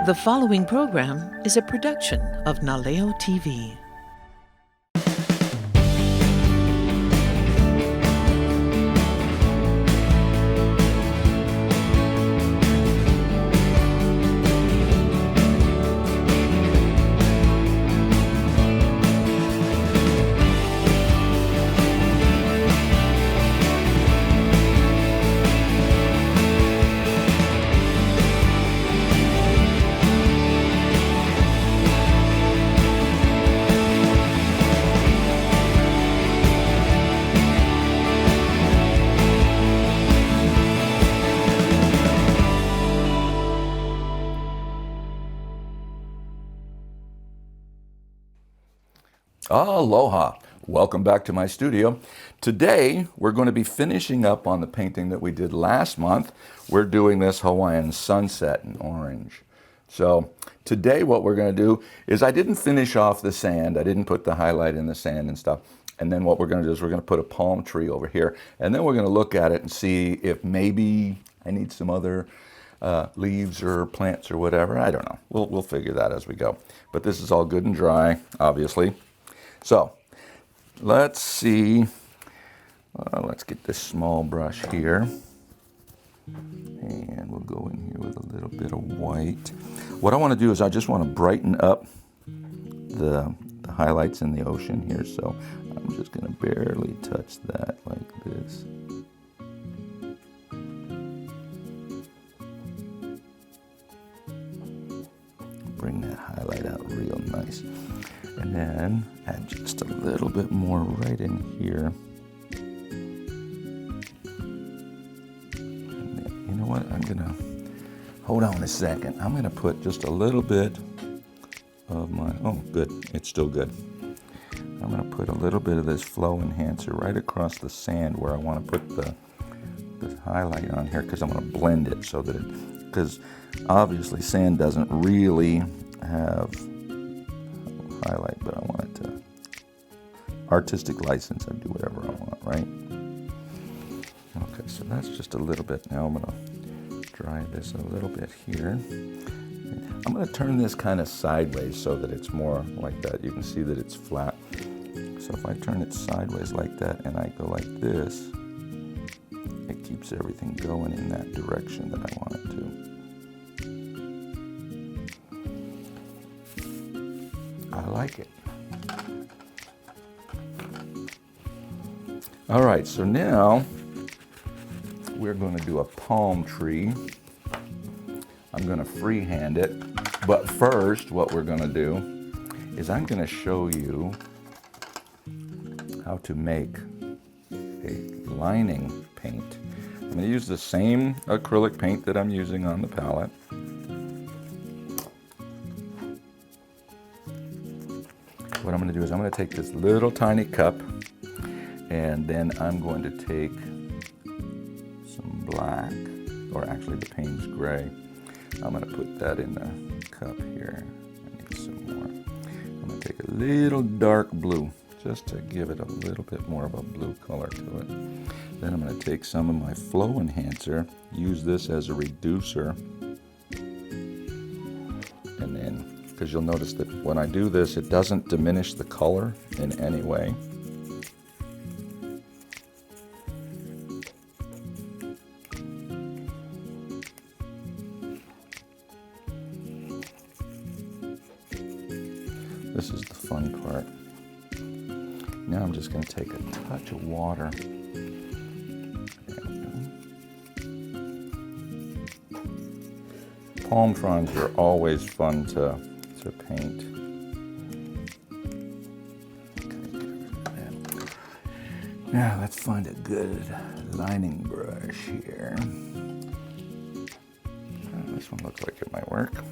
The following program is a production of Naleo TV. Aloha. Welcome back to my studio. Today we're going to be finishing up on the painting that we did last month. We're doing this Hawaiian sunset in orange. So today what we're going to do is I didn't finish off the sand. I didn't put the highlight in the sand and stuff. And then what we're going to do is we're going to put a palm tree over here. And then we're going to look at it and see if maybe I need some other leaves or plants or whatever. I don't know. We'll figure that as we go. But this is all good and dry, obviously. So let's see, let's get this small brush here, and we'll go in here with a little bit of white. What I want to do is I just want to brighten up the highlights in the ocean here, so I'm just going to barely touch that like this. Bring that highlight out real nice. And then add just a little bit more right in here. And then, you know what? I'm gonna, hold on a second. I'm gonna put just a little bit of my, oh good, it's still good. I'm gonna put a little bit of this flow enhancer right across the sand where I wanna put the highlight on here, because I'm gonna blend it so that it, because obviously sand doesn't really have highlight, but I want it to artistic license and do whatever I want, right? Okay, so that's just a little bit. Now I'm gonna dry this a little bit here. I'm gonna turn this kind of sideways so that it's more like that. You can see that it's flat. So if I turn it sideways like that and I go like this, it keeps everything going in that direction that I want it to. I like it. All right, so now we're going to do a palm tree. I'm going to freehand it, but first what we're going to do is I'm going to show you how to make a lining paint. I'm going to use the same acrylic paint that I'm using on the palette. What I'm going to do is I'm going to take this little tiny cup, and then I'm going to take some black, or actually the Payne's gray. I'm going to put that in the cup here. I need some more. I'm going to take a little dark blue, just to give it a little bit more of a blue color to it. Then I'm going to take some of my flow enhancer, use this as a reducer, and then because you'll notice that when I do this, it doesn't diminish the color in any way. This is the fun part. Now I'm just going to take a touch of water. There we go. Palm fronds are always fun to paint. Okay, now let's find a good lining brush here. This one looks like it might work.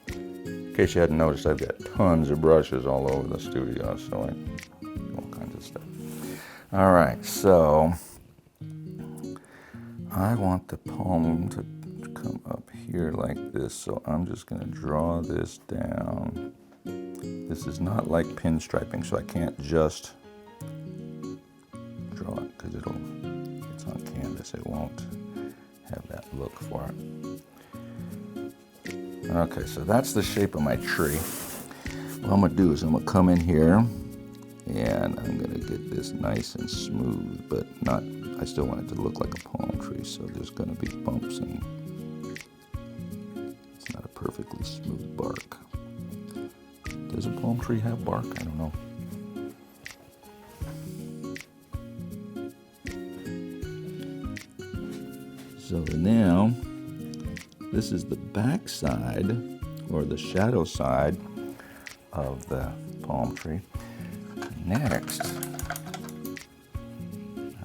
In case you hadn't noticed, I've got tons of brushes all over the studio, so all kinds of stuff. All right, so I want the palm to come up here like this, so I'm just going to draw this down. This is not like pinstriping, so I can't just draw it because it's on canvas. It won't have that look for it. Okay, so that's the shape of my tree. What I'm gonna do is I'm gonna come in here and I'm gonna get this nice and smooth, but not, I still want it to look like a palm tree, so there's gonna be bumps and it's not a perfectly smooth bark. Does a palm tree have bark? I don't know. So now, this is the back side, or the shadow side of the palm tree. Next, I'm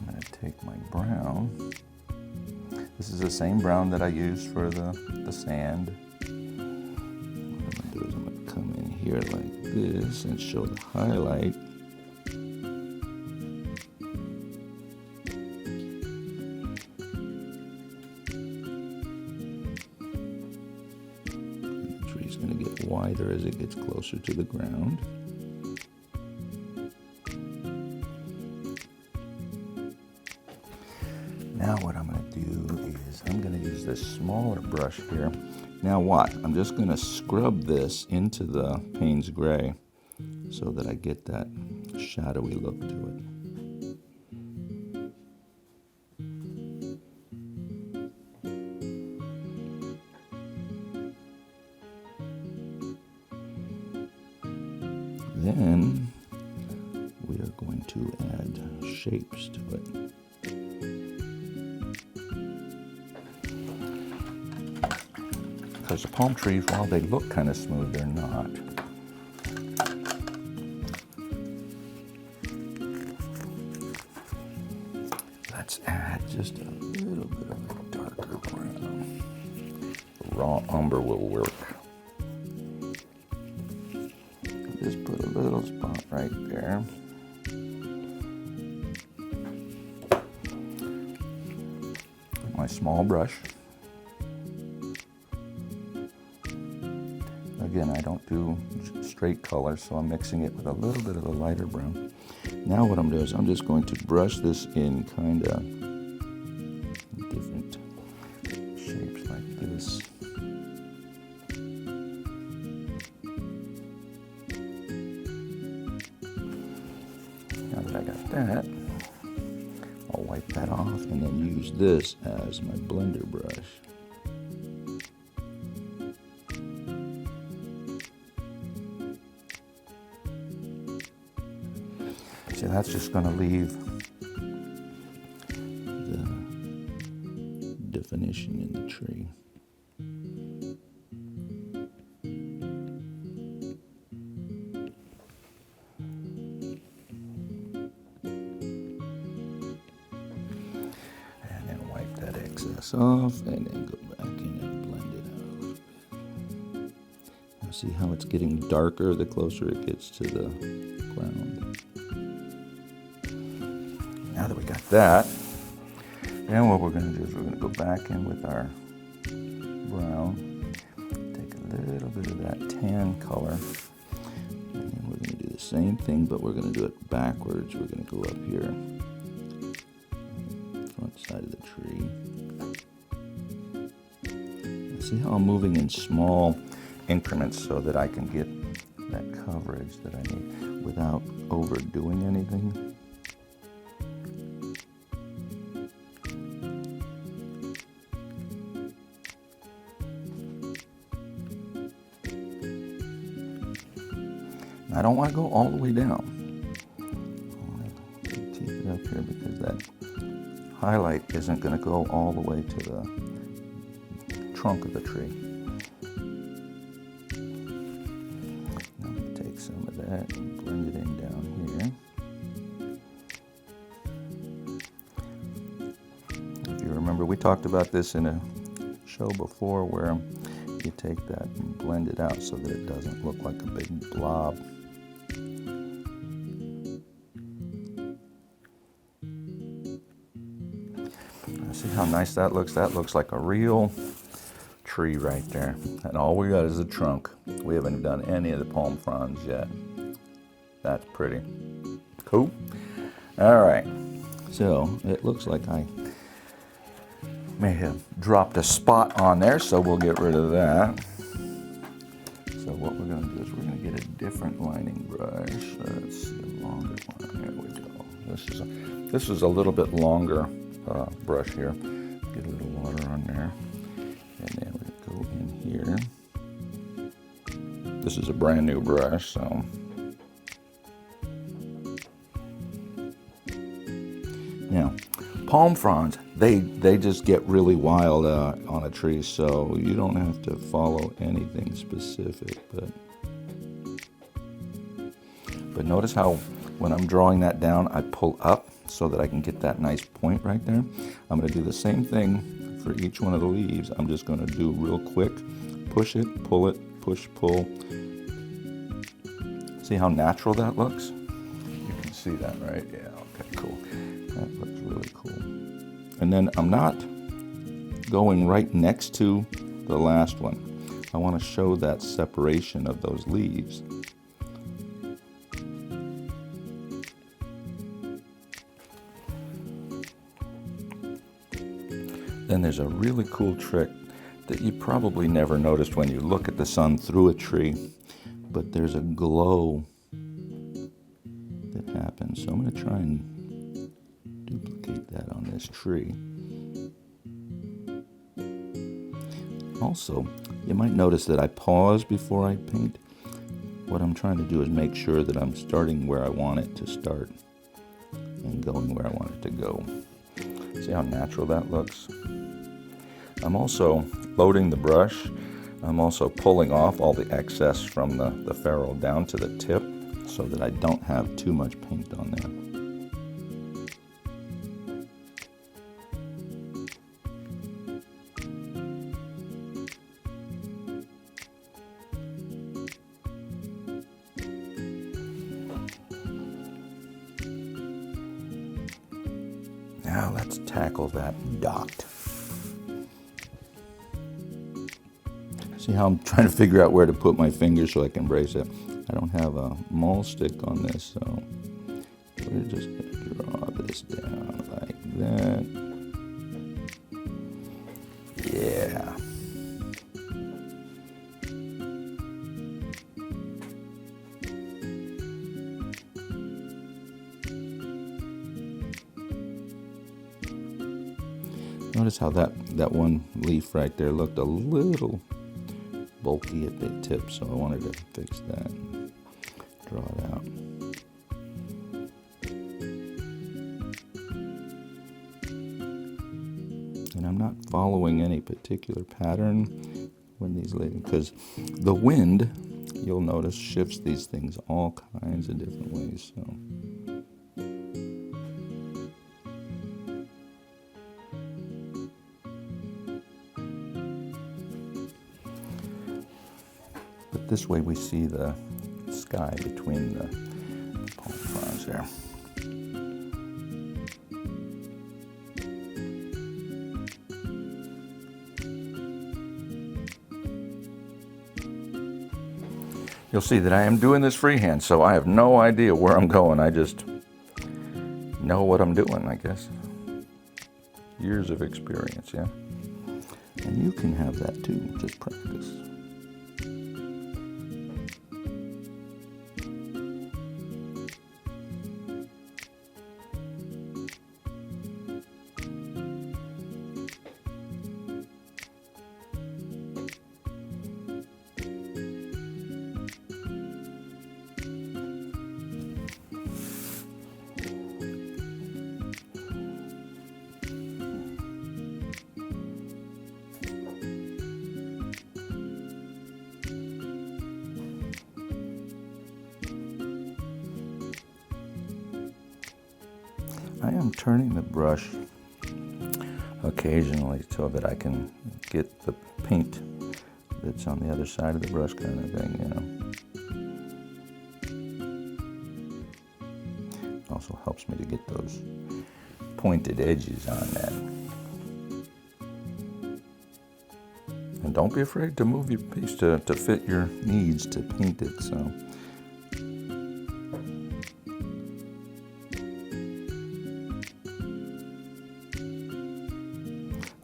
going to take my brown. This is the same brown that I used for the sand. What I'm going to do is I'm going to come in here like this and show the highlight. The tree is going to get wider as it gets closer to the ground. Now what I'm going to do is I'm going to use this smaller brush here. Now what? I'm just going to scrub this into the Payne's Gray so that I get that shadowy look to it. Then we are going to add shapes to it. Because the palm trees, while they look kind of smooth, they're not. Let's add just a little bit of a darker brown. Raw umber will work. Just put a little spot right there. My small brush. Again, I don't do straight colors, so I'm mixing it with a little bit of a lighter brown. Now what I'm doing is I'm just going to brush this in kind of different shapes like this. Now that I got that, I'll wipe that off and then use this as my blender brush. See, that's just going to leave the definition in the tree. And then wipe that excess off and then go back in and blend it out a little bit. Now see how it's getting darker the closer it gets to the ground. Now that we got that, then what we're going to do is we're going to go back in with our brown, take a little bit of that tan color, and then we're going to do the same thing, but we're going to do it backwards. We're going to go up here, on the front side of the tree. See how I'm moving in small increments so that I can get that coverage that I need without overdoing anything. I don't want to go all the way down. I want to keep it up here because that highlight isn't going to go all the way to the trunk of the tree. I'm going to take some of that and blend it in down here. If you remember, we talked about this in a show before where you take that and blend it out so that it doesn't look like a big blob. See how nice that looks? That looks like a real tree right there. And all we got is a trunk. We haven't done any of the palm fronds yet. That's pretty. Cool. All right. So it looks like I may have dropped a spot on there, so we'll get rid of that. So what we're going to do is we're going to get a different lining brush. Let's see, a longer one. There we go. This is a little bit longer brush here. Get a little water on there. And then we go in here. This is a brand new brush, so. Now, palm fronds, they just get really wild on a tree, so you don't have to follow anything specific. But notice how when I'm drawing that down, I pull up so that I can get that nice point right there. I'm going to do the same thing for each one of the leaves. I'm just going to do real quick, push it, push, pull. See how natural that looks? You can see that, right? Yeah, okay, cool. That looks really cool. And then I'm not going right next to the last one. I want to show that separation of those leaves. Then there's a really cool trick that you probably never noticed when you look at the sun through a tree, but there's a glow that happens. So I'm going to try and duplicate that on this tree. Also, you might notice that I pause before I paint. What I'm trying to do is make sure that I'm starting where I want it to start and going where I want it to go. See how natural that looks? I'm also loading the brush. I'm also pulling off all the excess from the ferrule down to the tip so that I don't have too much paint on there. Now let's tackle that dot. See how I'm trying to figure out where to put my finger so I can brace it. I don't have a maul stick on this, so we're just going to draw this down like that. Yeah. Notice how that one leaf right there looked a little bulky at the tip, so I wanted to fix that and draw it out. And I'm not following any particular pattern when these ladies, because the wind, you'll notice, shifts these things all kinds of different ways. So. This way we see the sky between the palm fronds there. You'll see that I am doing this freehand, so I have no idea where I'm going. I just know what I'm doing, I guess. Years of experience, yeah? And you can have that too, just practice. I am turning the brush occasionally so that I can get the paint that's on the other side of the brush kind of thing, It also helps me to get those pointed edges on that. And don't be afraid to move your piece to fit your needs to paint it, so.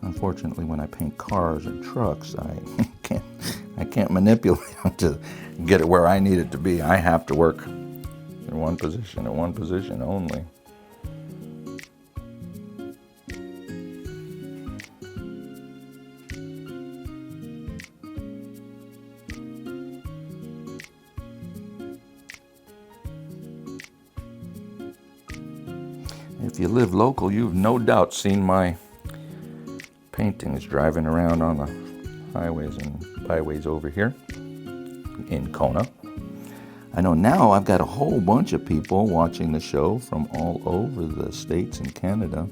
Unfortunately, when I paint cars and trucks, I can't manipulate them to get it where I need it to be. I have to work in one position only. If you live local, you've no doubt seen my paintings driving around on the highways and byways over here in Kona. I know now I've got a whole bunch of people watching the show from all over the States and Canada.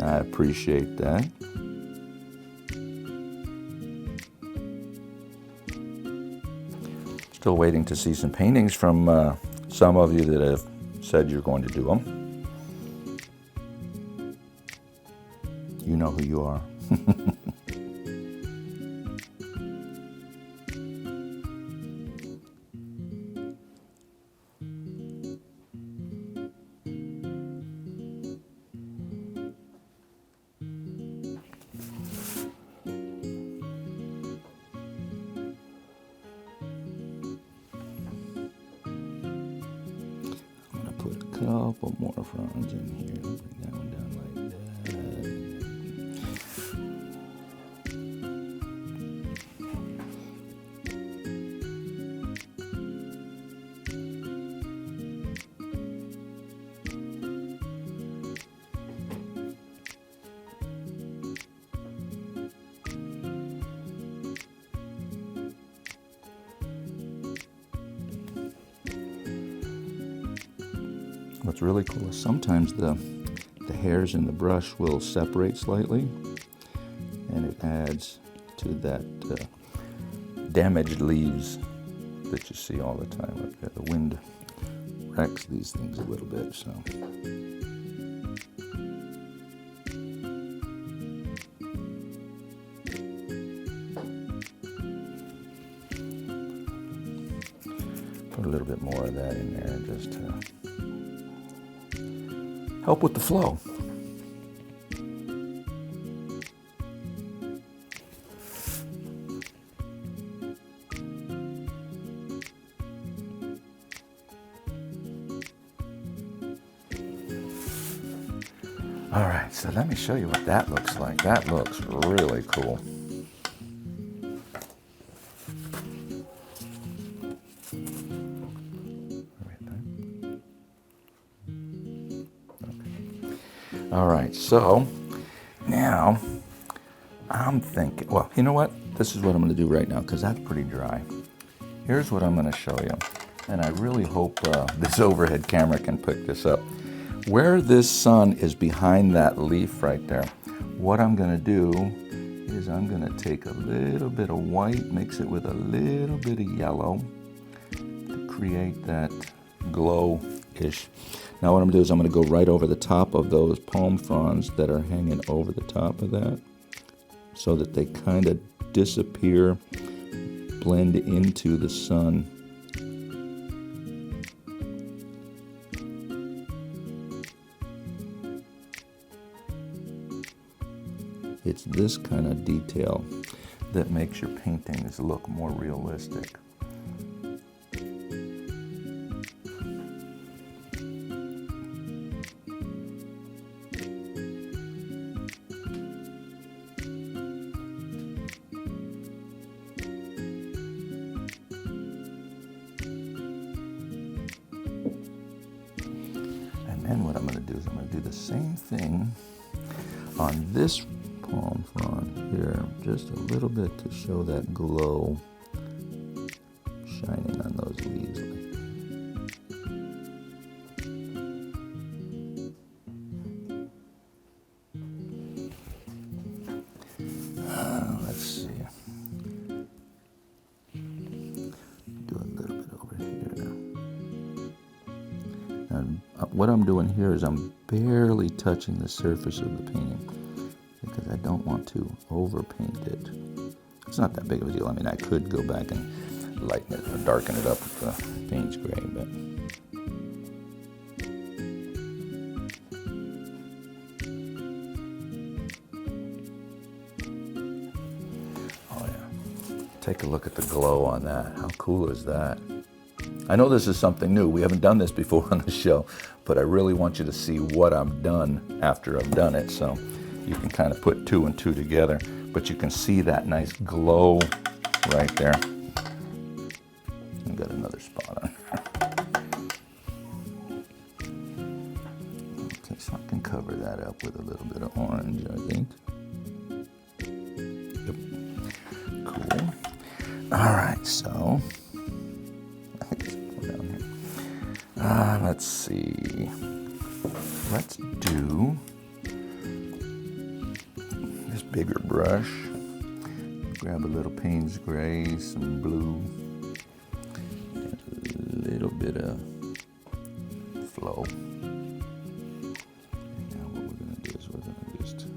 I appreciate that. Still waiting to see some paintings from some of you that have said you're going to do them. You know who you are. I'm going to put a couple more fronds in here. Bring that one down like that. What's really cool is sometimes the hairs in the brush will separate slightly, and it adds to that damaged leaves that you see all the time up there. The wind wrecks these things a little bit, so. Put a little bit more of that in there just to help with the flow. All right, so let me show you what that looks like. That looks really cool. All right, so now I'm thinking, well, you know what? This is what I'm going to do right now because that's pretty dry. Here's what I'm going to show you, and I really hope this overhead camera can pick this up. Where this sun is behind that leaf right there, what I'm going to do is I'm going to take a little bit of white, mix it with a little bit of yellow to create that glow-ish. Now what I'm going to do is I'm going to go right over the top of those palm fronds that are hanging over the top of that so that they kind of disappear, blend into the sun. It's this kind of detail that makes your paintings look more realistic. And then what I'm going to do is I'm going to do the same thing on this palm frond here, just a little bit to show that glow shining on those leaves. Let's see. Do a little bit over here. And what I'm doing here is I'm barely touching the surface of the painting, because I don't want to overpaint it. It's not that big of a deal. I mean, I could go back and lighten it or darken it up with the Payne's Gray, but Take a look at the glow on that. How cool is that? I know this is something new. We haven't done this before on the show, but I really want you to see what I've done after I've done it. So you can kind of put 2 and 2 together, but you can see that nice glow right there. I've got another spot on. Okay, so I can cover that up with a little bit of orange, I think. Yep. Cool. All right, so let's see. Let's do this bigger brush. Grab a little Payne's Gray, some blue, and a little bit of flow. And now what we're going to do is we're going to just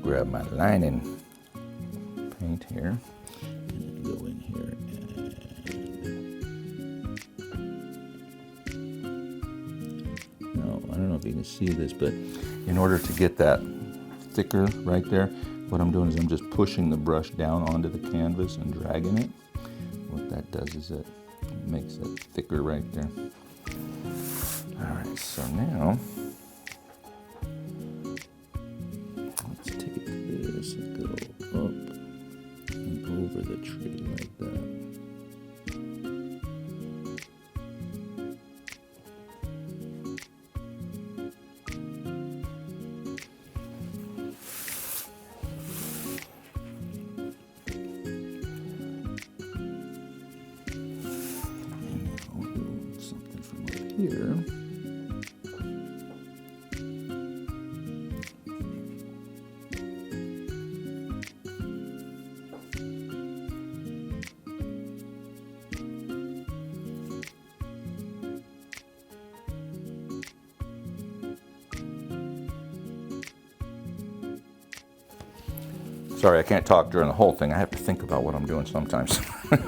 grab my lining paint here and then go in here and no, I don't know if you can see this, but in order to get that thicker right there, what I'm doing is I'm just pushing the brush down onto the canvas and dragging it. What that does is it makes it thicker right there. All right, so now and go up and over the tree like that. And I'll do something from up here. Sorry, I can't talk during the whole thing. I have to think about what I'm doing sometimes. And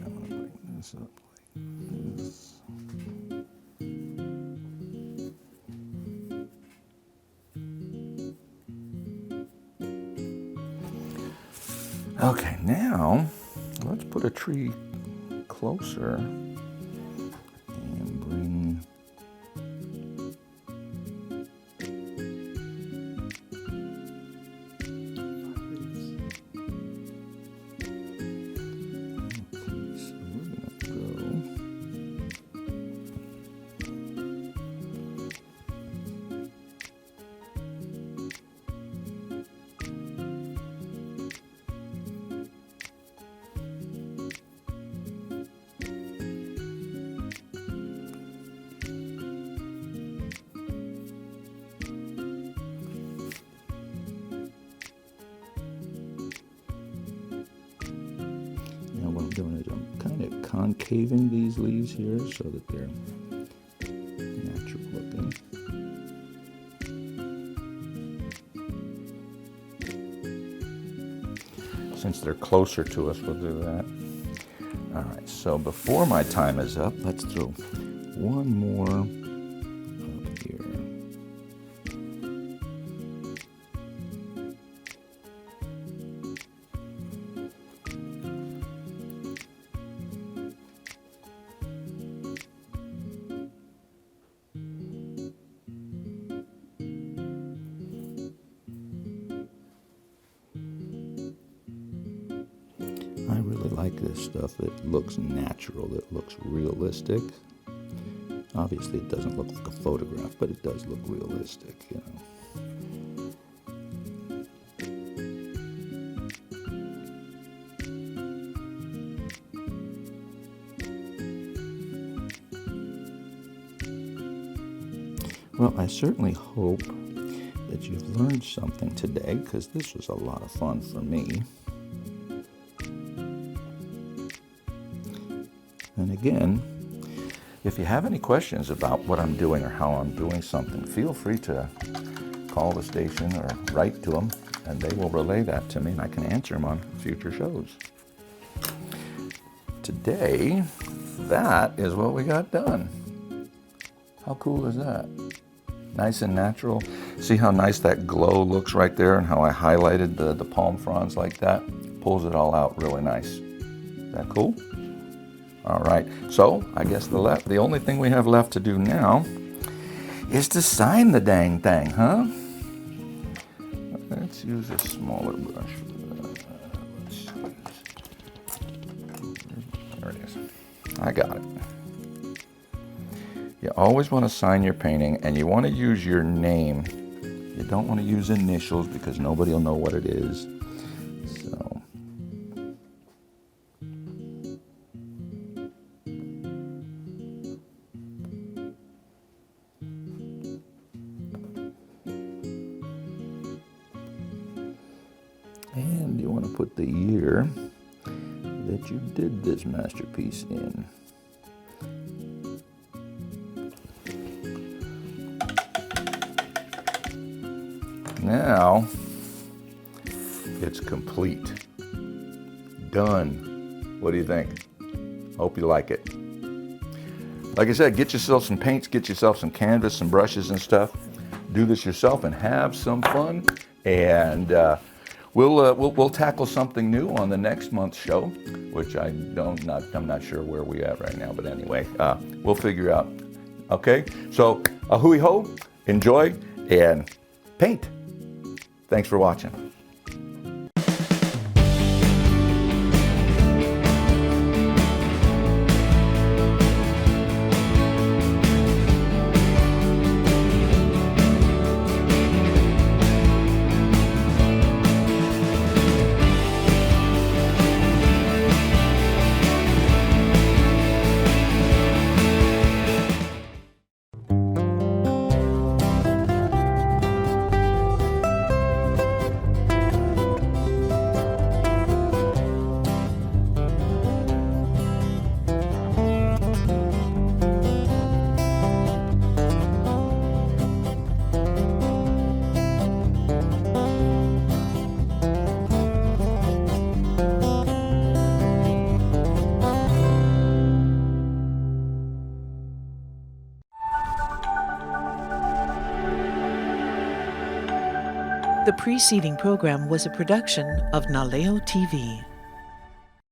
I'm going to bring this up like this. Okay, now let's put a tree closer and bring what I'm doing is I'm kind of concaving these leaves here so that they're natural looking. Since they're closer to us, we'll do that. All right, so before my time is up, let's throw one more up here. I really like this stuff. It looks natural. It looks realistic. Obviously, it doesn't look like a photograph, but it does look realistic, you know. Well, I certainly hope that you've learned something today, because this was a lot of fun for me. And again, If you have any questions about what I'm doing or how I'm doing something, feel free to call the station or write to them, and they will relay that to me, and I can answer them on future shows. Today, that is what we got done. How cool is that? Nice and natural. See how nice that glow looks right there and how I highlighted the palm fronds like that? Pulls it all out really nice. Is that cool? All right, so I guess the only thing we have left to do now is to sign the dang thing, huh? Let's use a smaller brush for that. There it is. I got it. You always want to sign your painting, and you want to use your name. You don't want to use initials because nobody will know what it is. So. And you want to put the year that you did this masterpiece in. Now, it's complete. Done. What do you think? Hope you like it. Like I said, get yourself some paints, get yourself some canvas, some brushes and stuff. Do this yourself and have some fun. And we'll tackle something new on the next month's show, which I'm not sure where we at right now. But anyway, we'll figure out. Okay, so hui ho, enjoy and paint. Thanks for watching. The preceding program was a production of Naleo TV.